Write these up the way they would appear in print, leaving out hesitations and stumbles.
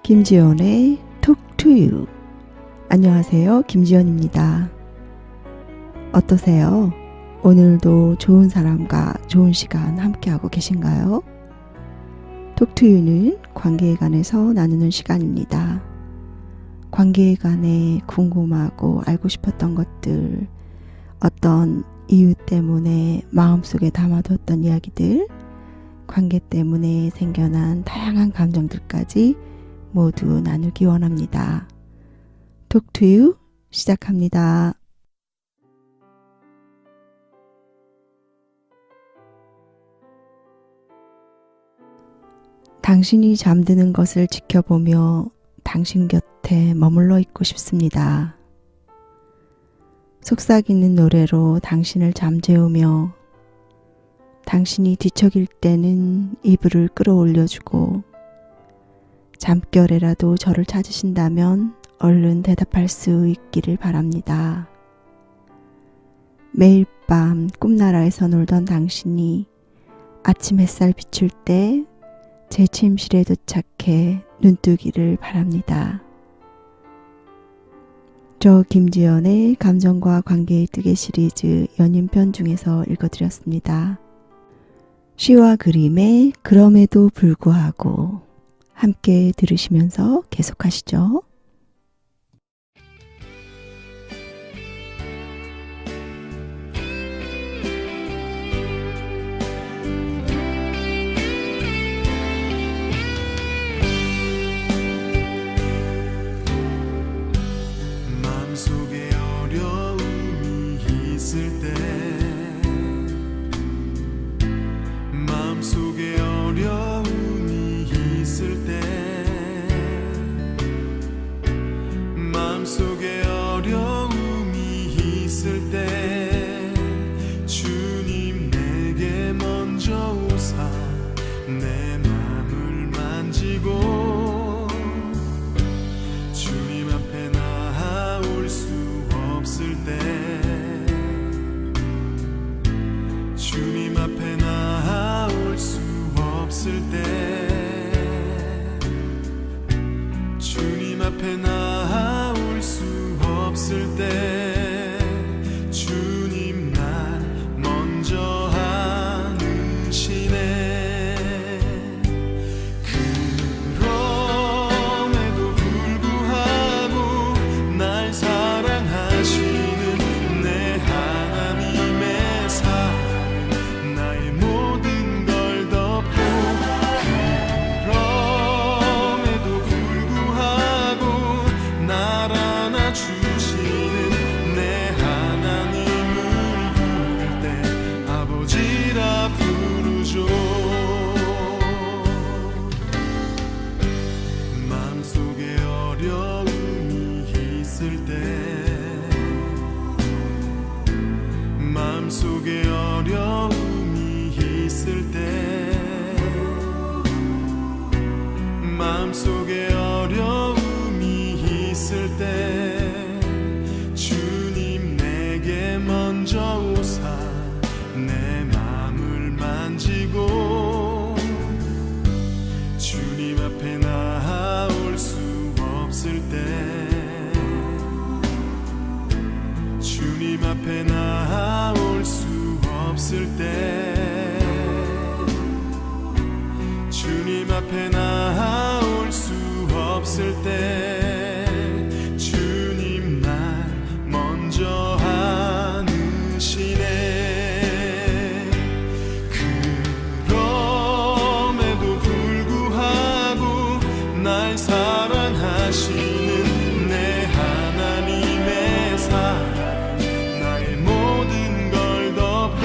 김지연의 Talk to You. 안녕하세요. 김지연입니다. 어떠세요? 오늘도 좋은 사람과 좋은 시간 함께하고 계신가요? Talk to You는 관계에 관해서 나누는 시간입니다. 관계에 관해 궁금하고 알고 싶었던 것들, 어떤 이유 때문에 마음속에 담아뒀던 이야기들, 관계 때문에 생겨난 다양한 감정들까지 모두 나누기 원합니다. Talk to You 시작합니다. 당신이 잠드는 것을 지켜보며 당신 곁에 머물러 있고 싶습니다. 속삭이는 노래로 당신을 잠재우며 당신이 뒤척일 때는 이불을 끌어올려주고 잠결에라도 저를 찾으신다면 얼른 대답할 수 있기를 바랍니다. 매일 밤 꿈나라에서 놀던 당신이 아침 햇살 비출 때 제 침실에 도착해 눈뜨기를 바랍니다. 저 김지연의 감정과 관계의 뜨개 시리즈 연인편 중에서 읽어드렸습니다. 시와 그림의 그럼에도 불구하고 함께 들으시면서 계속하시죠. 마음속에 어려움이 있을 때 마음속에 어려움이 있을 때 마음속에 어려움이 있을 때 주님 내게 먼저 오사 내 맘을 만지고 주님 앞에 나올 수 없을 때 주님 앞에 나올 수 없을 때 주님 앞에 나올 수 없을 때 주님 날 먼저 안으시네. 그럼에도 불구하고 날 사랑하시는 내 하나님의 사랑 나의 모든 걸 덮고 그럼에도 불구하고 날 안아주시는 내 하나님을 부를 때 아버지라 부르죠. 마음속에 어려움이 있을 때 마음속에 어려움이 있을 때 마음속에 어려움이 있을 때 주님 내게 먼저 오사 내 맘을 만지고 주님 앞에 나올 수 없을 때 주님 앞에 나올 수 없을 때 주님 앞에 나올 수 없을 때 주님 날 먼저 안으시네. 그럼에도 불구하고 날 사랑하시는 내 하나님의 사랑 나의 모든 걸 덮고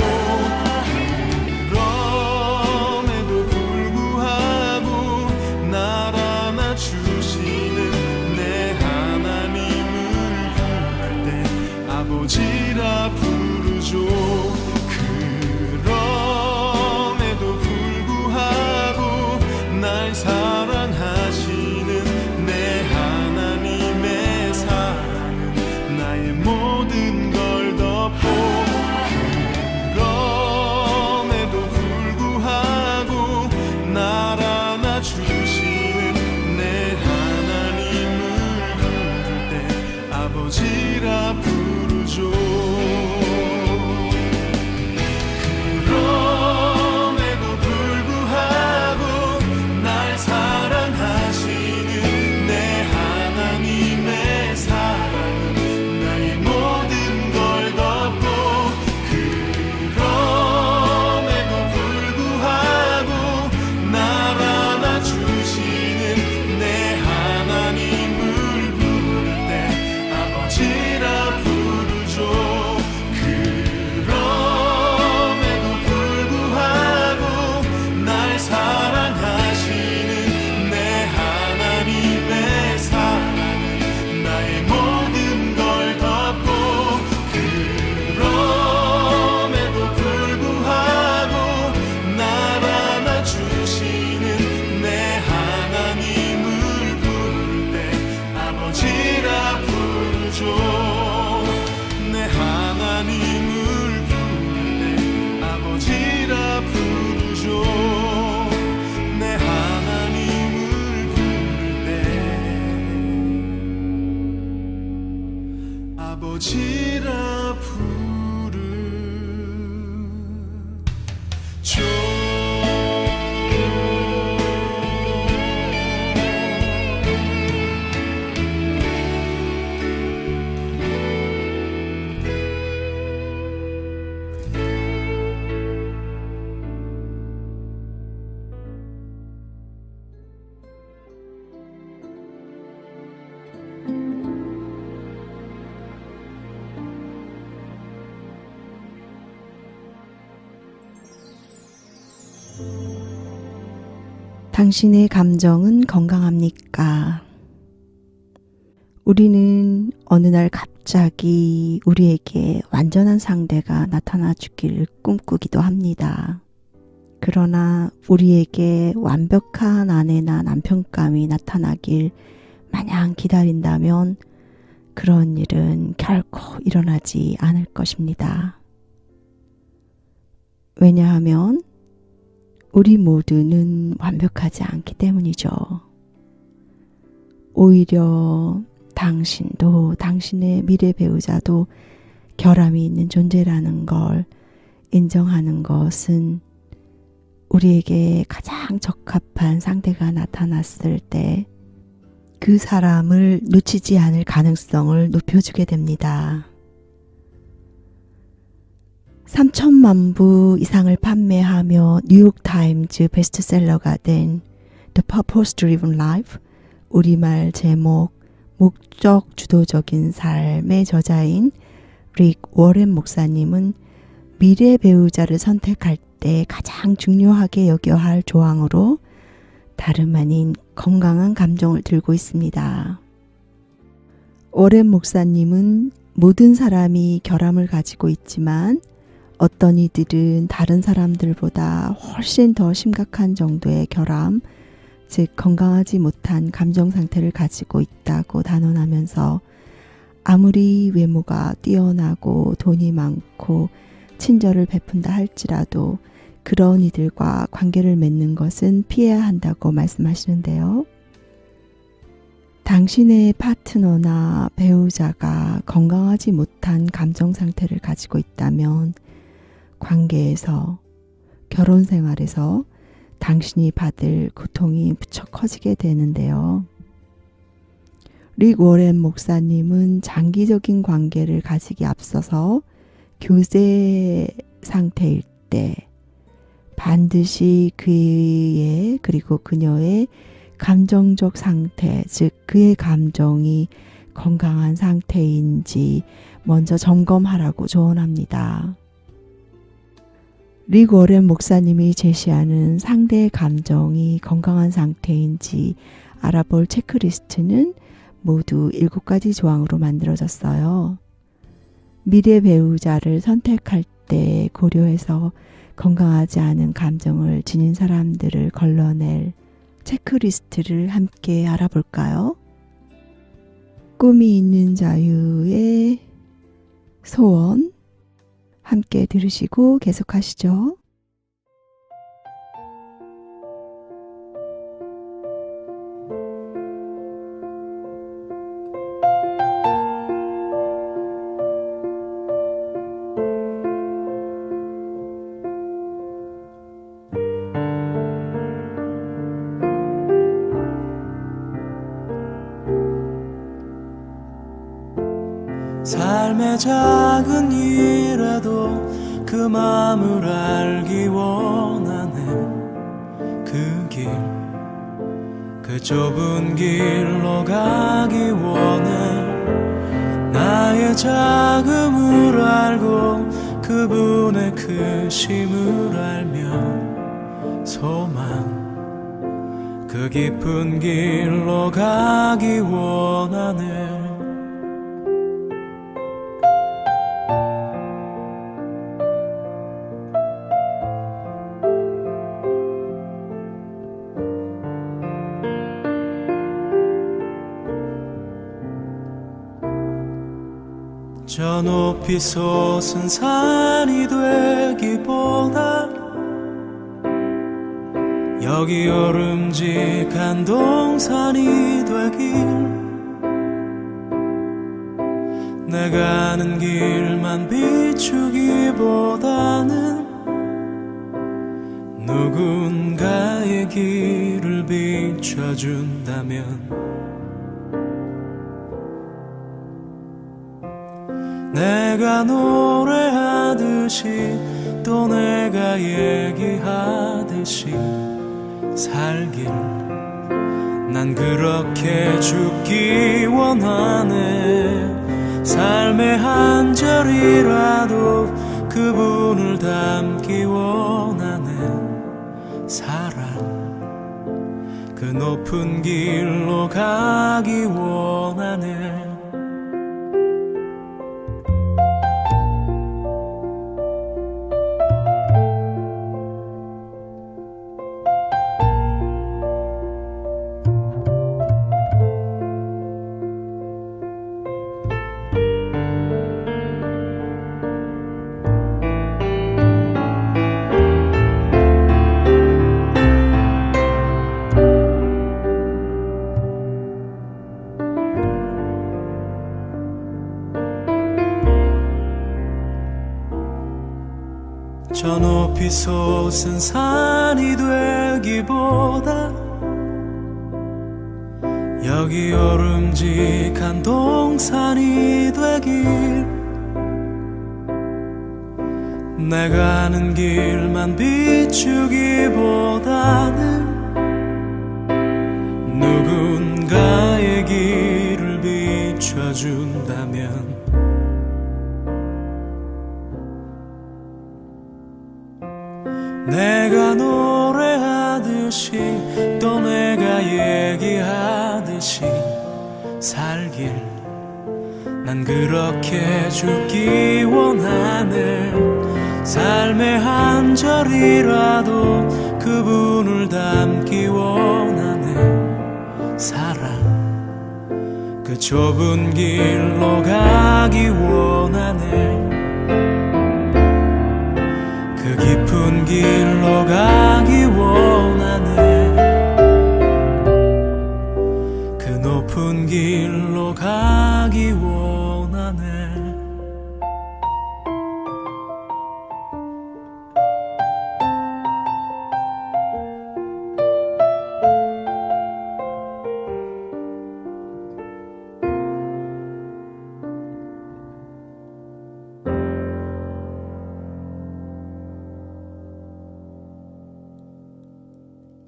당신의 감정은 건강합니까? 우리는 어느 날 갑자기 우리에게 완전한 상대가 나타나 주기를 꿈꾸기도 합니다. 그러나 우리에게 완벽한 아내나 남편감이 나타나길 마냥 기다린다면 그런 일은 결코 일어나지 않을 것입니다. 왜냐하면 우리 모두는 완벽하지 않기 때문이죠. 오히려 당신도 당신의 미래 배우자도 결함이 있는 존재라는 걸 인정하는 것은 우리에게 가장 적합한 상대가 나타났을 때 그 사람을 놓치지 않을 가능성을 높여주게 됩니다. 3천만 부 이상을 판매하며 뉴욕타임즈 베스트셀러가 된 The Purpose Driven Life, 우리말 제목 목적 주도적인 삶의 저자인 릭 워렌 목사님은 미래 배우자를 선택할 때 가장 중요하게 여겨야 할 조항으로 다름 아닌 건강한 감정을 들고 있습니다. 워렌 목사님은 모든 사람이 결함을 가지고 있지만 어떤 이들은 다른 사람들보다 훨씬 더 심각한 정도의 결함, 즉 건강하지 못한 감정 상태를 가지고 있다고 단언하면서 아무리 외모가 뛰어나고 돈이 많고 친절을 베푼다 할지라도 그런 이들과 관계를 맺는 것은 피해야 한다고 말씀하시는데요. 당신의 파트너나 배우자가 건강하지 못한 감정 상태를 가지고 있다면 관계에서, 결혼 생활에서 당신이 받을 고통이 무척 커지게 되는데요. 릭 워렌 목사님은 장기적인 관계를 가지기 앞서서 교제 상태일 때 반드시 그의 그리고 그녀의 감정적 상태, 즉 그의 감정이 건강한 상태인지 먼저 점검하라고 조언합니다. 릭 워렌 목사님이 제시하는 상대의 감정이 건강한 상태인지 알아볼 체크리스트는 모두 7가지 조항으로 만들어졌어요. 미래 배우자를 선택할 때 고려해서 건강하지 않은 감정을 지닌 사람들을 걸러낼 체크리스트를 함께 알아볼까요? 꿈이 있는 자유의 소원 함께 들으시고 계속하시죠. 삶의 작은 일에도 그 마음을 알기 원하네. 그 길, 그 좁은 길로 가기 원해. 나의 작음을 알고 그분의 크심을 알며 소망, 그 깊은 길로 가기 원하네. 저 높이 솟은 산이 되기보다 여기 오름직한 동산이 되길, 내가 아는 길만 비추기보다는 누군가의 길을 비춰준다면 내가 노래하듯이 또 내가 얘기하듯이 살길 난 그렇게 죽기 원하네. 삶의 한 절이라도 그분을 닮기 원하네. 사랑 그 높은 길로 가기 원하네. 저 높이 솟은 산이 되기보다 여기 오름직한 동산이 되길 내가 아는 길만 비추기보다는 누군가의 길을 비춰준다면 내가 노래하듯이 또 내가 얘기하듯이 살길 난 그렇게 죽기 원하네. 삶의 한 절이라도 그분을 닮기 원하네. 사랑 그 좁은 길로 가기 원하네. 그 깊은 길로 가기 원하네. 그 높은 길로 가기 원하네.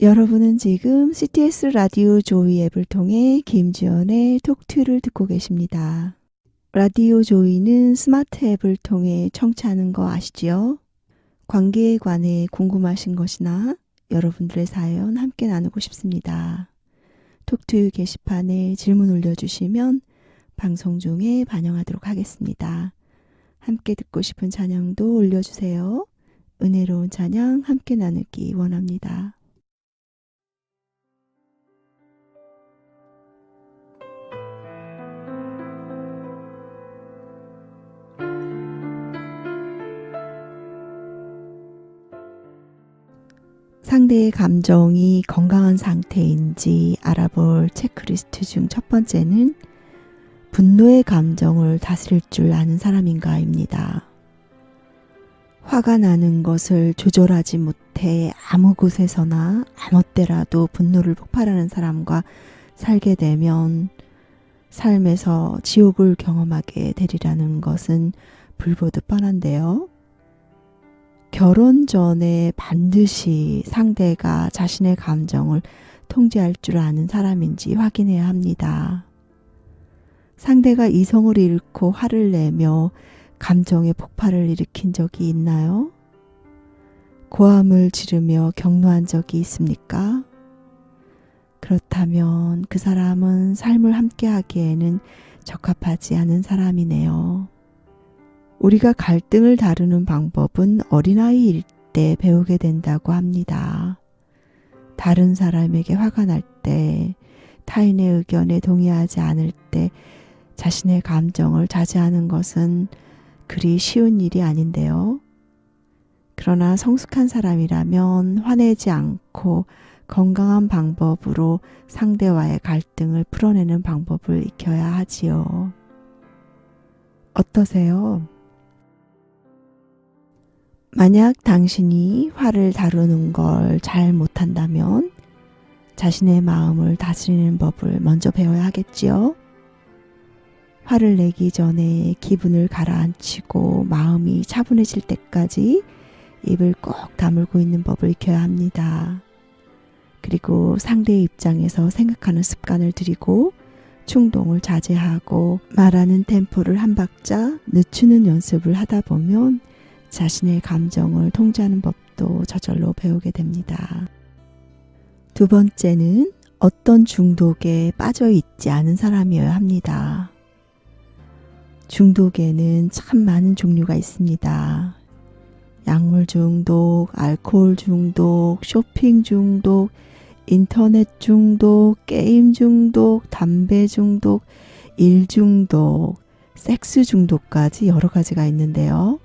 여러분은 지금 CTS 라디오 조이 앱을 통해 김지연의 톡투를 듣고 계십니다. 라디오 조이는 스마트 앱을 통해 청취하는 거 아시지요? 관계에 관해 궁금하신 것이나 여러분들의 사연 함께 나누고 싶습니다. 톡투 게시판에 질문 올려주시면 방송 중에 반영하도록 하겠습니다. 함께 듣고 싶은 찬양도 올려주세요. 은혜로운 찬양 함께 나누기 원합니다. 상대의 감정이 건강한 상태인지 알아볼 체크리스트 중 첫 번째는 분노의 감정을 다스릴 줄 아는 사람인가입니다. 화가 나는 것을 조절하지 못해 아무 곳에서나 아무 때라도 분노를 폭발하는 사람과 살게 되면 삶에서 지옥을 경험하게 되리라는 것은 불보듯 뻔한데요. 결혼 전에 반드시 상대가 자신의 감정을 통제할 줄 아는 사람인지 확인해야 합니다. 상대가 이성을 잃고 화를 내며 감정의 폭발을 일으킨 적이 있나요? 고함을 지르며 격노한 적이 있습니까? 그렇다면 그 사람은 삶을 함께하기에는 적합하지 않은 사람이네요. 우리가 갈등을 다루는 방법은 어린아이일 때 배우게 된다고 합니다. 다른 사람에게 화가 날 때, 타인의 의견에 동의하지 않을 때 자신의 감정을 자제하는 것은 그리 쉬운 일이 아닌데요. 그러나 성숙한 사람이라면 화내지 않고 건강한 방법으로 상대와의 갈등을 풀어내는 방법을 익혀야 하지요. 어떠세요? 만약 당신이 화를 다루는 걸 잘 못한다면 자신의 마음을 다스리는 법을 먼저 배워야 하겠지요. 화를 내기 전에 기분을 가라앉히고 마음이 차분해질 때까지 입을 꼭 다물고 있는 법을 익혀야 합니다. 그리고 상대의 입장에서 생각하는 습관을 들이고 충동을 자제하고 말하는 템포를 한 박자 늦추는 연습을 하다 보면 자신의 감정을 통제하는 법도 저절로 배우게 됩니다. 두 번째는 어떤 중독에 빠져 있지 않은 사람이어야 합니다. 중독에는 참 많은 종류가 있습니다. 약물 중독, 알코올 중독, 쇼핑 중독, 인터넷 중독, 게임 중독, 담배 중독, 일 중독, 섹스 중독까지 여러 가지가 있는데요.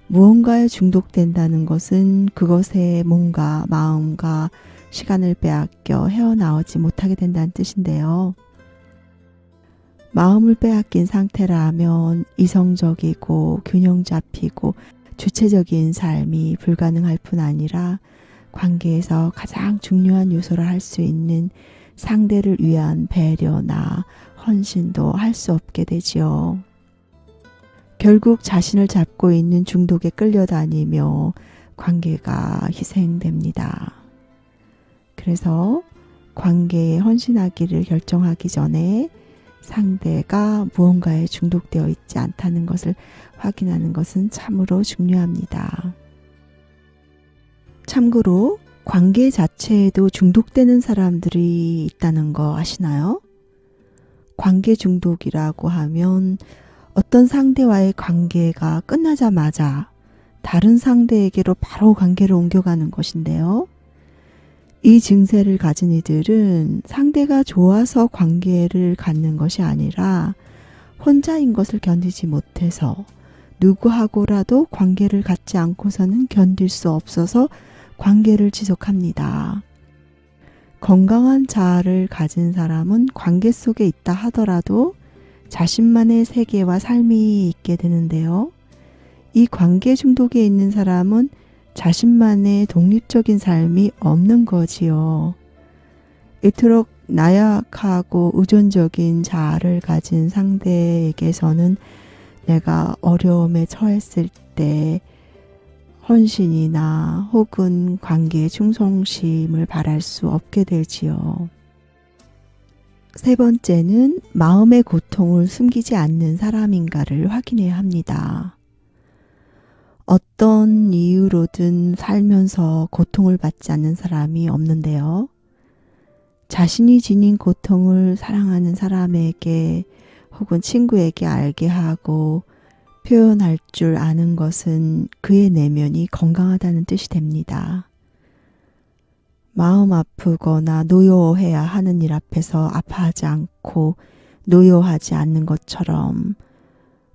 무언가에 중독된다는 것은 그것에 몸과 마음과 시간을 빼앗겨 헤어나오지 못하게 된다는 뜻인데요. 마음을 빼앗긴 상태라면 이성적이고 균형 잡히고 주체적인 삶이 불가능할 뿐 아니라 관계에서 가장 중요한 요소라 할 수 있는 상대를 위한 배려나 헌신도 할 수 없게 되지요. 결국 자신을 잡고 있는 중독에 끌려다니며 관계가 희생됩니다. 그래서 관계에 헌신하기를 결정하기 전에 상대가 무언가에 중독되어 있지 않다는 것을 확인하는 것은 참으로 중요합니다. 참고로 관계 자체에도 중독되는 사람들이 있다는 거 아시나요? 관계 중독이라고 하면 어떤 상대와의 관계가 끝나자마자 다른 상대에게로 바로 관계를 옮겨가는 것인데요. 이 증세를 가진 이들은 상대가 좋아서 관계를 갖는 것이 아니라 혼자인 것을 견디지 못해서 누구하고라도 관계를 갖지 않고서는 견딜 수 없어서 관계를 지속합니다. 건강한 자아를 가진 사람은 관계 속에 있다 하더라도 자신만의 세계와 삶이 있게 되는데요. 이 관계 중독에 있는 사람은 자신만의 독립적인 삶이 없는 거지요. 이토록 나약하고 의존적인 자아를 가진 상대에게서는 내가 어려움에 처했을 때 헌신이나 혹은 관계의 충성심을 바랄 수 없게 되지요. 세 번째는 마음의 고통을 숨기지 않는 사람인가를 확인해야 합니다. 어떤 이유로든 살면서 고통을 받지 않는 사람이 없는데요. 자신이 지닌 고통을 사랑하는 사람에게 혹은 친구에게 알게 하고 표현할 줄 아는 것은 그의 내면이 건강하다는 뜻이 됩니다. 마음 아프거나 노여워해야 하는 일 앞에서 아파하지 않고 노여워하지 않는 것처럼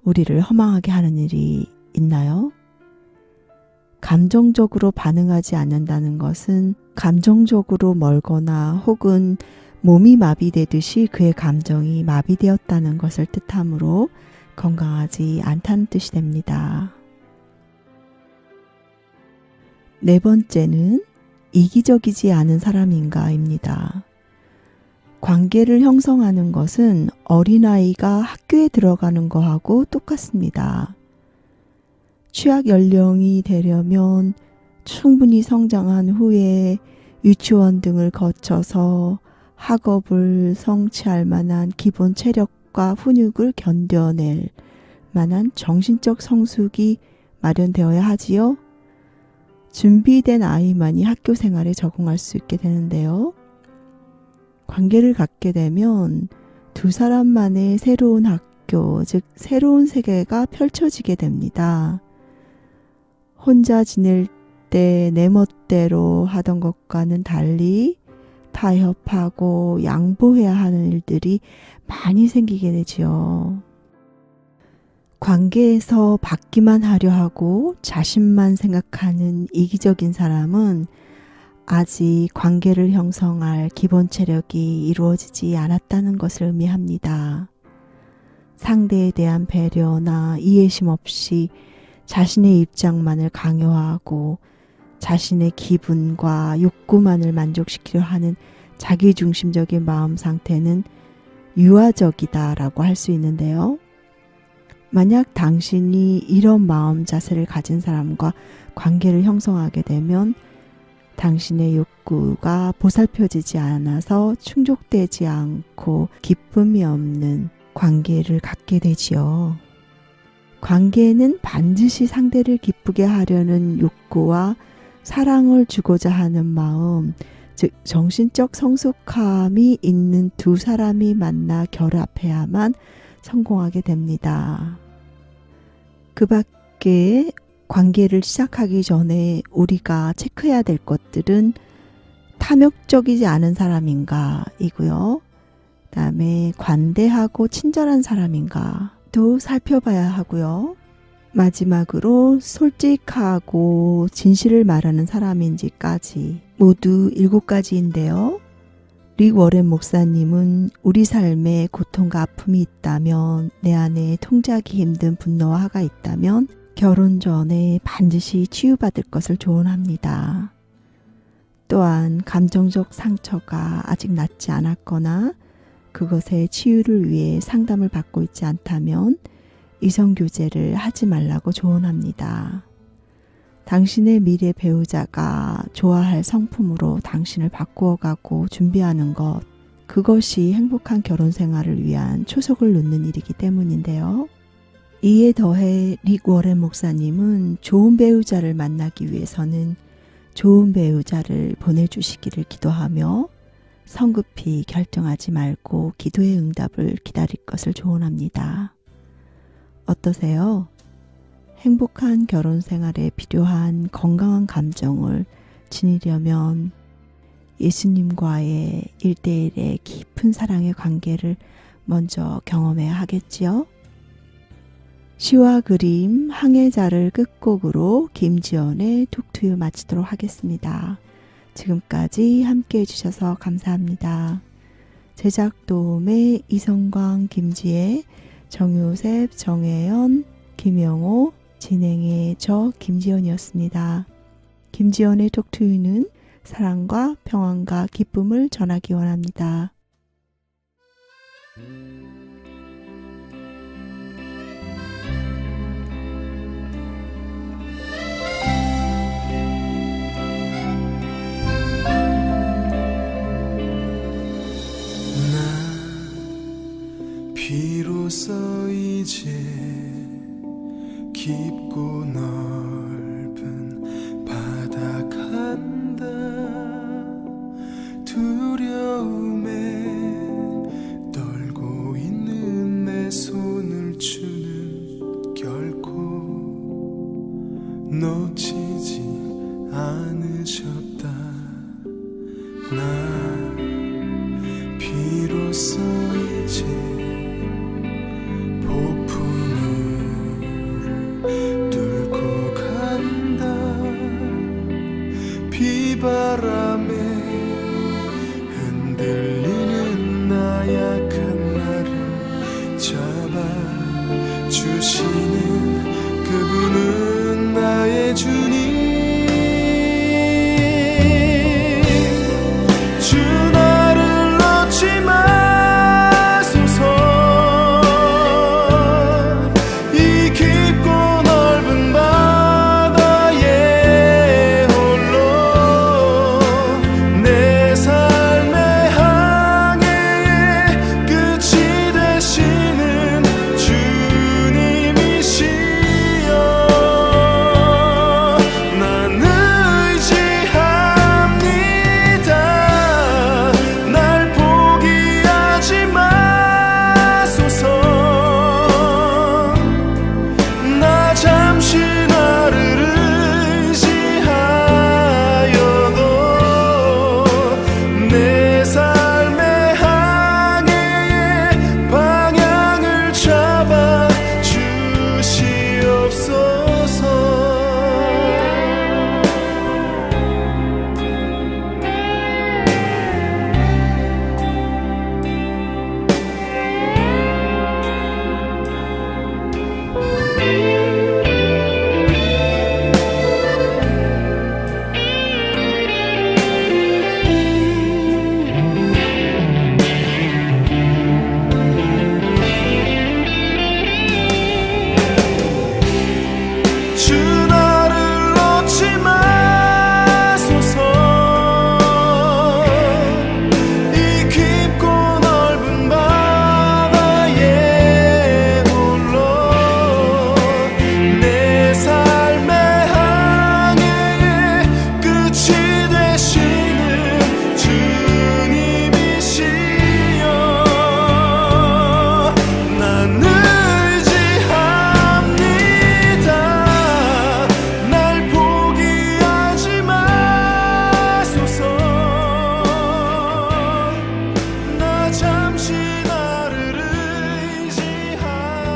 우리를 허망하게 하는 일이 있나요? 감정적으로 반응하지 않는다는 것은 감정적으로 멀거나 혹은 몸이 마비되듯이 그의 감정이 마비되었다는 것을 뜻하므로 건강하지 않다는 뜻이 됩니다. 네 번째는 이기적이지 않은 사람인가입니다. 관계를 형성하는 것은 어린아이가 학교에 들어가는 거하고 똑같습니다. 취학 연령이 되려면 충분히 성장한 후에 유치원 등을 거쳐서 학업을 성취할 만한 기본 체력과 훈육을 견뎌낼 만한 정신적 성숙이 마련되어야 하지요. 준비된 아이만이 학교 생활에 적응할 수 있게 되는데요. 관계를 갖게 되면 두 사람만의 새로운 학교, 즉 새로운 세계가 펼쳐지게 됩니다. 혼자 지낼 때 내 멋대로 하던 것과는 달리 타협하고 양보해야 하는 일들이 많이 생기게 되지요. 관계에서 받기만 하려 하고 자신만 생각하는 이기적인 사람은 아직 관계를 형성할 기본 체력이 이루어지지 않았다는 것을 의미합니다. 상대에 대한 배려나 이해심 없이 자신의 입장만을 강요하고 자신의 기분과 욕구만을 만족시키려 하는 자기중심적인 마음 상태는 유아적이다라고 할 수 있는데요. 만약 당신이 이런 마음 자세를 가진 사람과 관계를 형성하게 되면 당신의 욕구가 보살펴지지 않아서 충족되지 않고 기쁨이 없는 관계를 갖게 되지요. 관계는 반드시 상대를 기쁘게 하려는 욕구와 사랑을 주고자 하는 마음, 즉 정신적 성숙함이 있는 두 사람이 만나 결합해야만 성공하게 됩니다. 그 밖에 관계를 시작하기 전에 우리가 체크해야 될 것들은 탐욕적이지 않은 사람인가 이고요. 그 다음에 관대하고 친절한 사람인가도 살펴봐야 하고요. 마지막으로 솔직하고 진실을 말하는 사람인지까지 모두 7가지인데요. 릭 워렌 목사님은 우리 삶에 고통과 아픔이 있다면, 내 안에 통제하기 힘든 분노와 화가 있다면 결혼 전에 반드시 치유받을 것을 조언합니다. 또한 감정적 상처가 아직 낫지 않았거나 그것의 치유를 위해 상담을 받고 있지 않다면 이성교제를 하지 말라고 조언합니다. 당신의 미래 배우자가 좋아할 성품으로 당신을 바꾸어가고 준비하는 것, 그것이 행복한 결혼 생활을 위한 초석을 놓는 일이기 때문인데요. 이에 더해 릭 워렌 목사님은 좋은 배우자를 만나기 위해서는 좋은 배우자를 보내주시기를 기도하며 성급히 결정하지 말고 기도의 응답을 기다릴 것을 조언합니다. 어떠세요? 행복한 결혼 생활에 필요한 건강한 감정을 지니려면 예수님과의 1대1의 깊은 사랑의 관계를 먼저 경험해야 하겠지요? 시와 그림 항해자를 끝곡으로 김지연의 톡투유 마치도록 하겠습니다. 지금까지 함께 해주셔서 감사합니다. 제작 도움의 이성광, 김지혜, 정요셉, 정혜연, 김영호, 진행의 저 김지연이었습니다. 김지연의 톡투유는 사랑과 평안과 기쁨을 전하기 원합니다. 비로소 이제 깊고 넓은 바다 간다. 두려움에 떨고 있는 내 손을 주는 결코 놓치지 않으셨다. 나 비로소 이제 폭풍을 뚫고 간다. 비바람에 흔들리는 나약한 나를 잡아주시는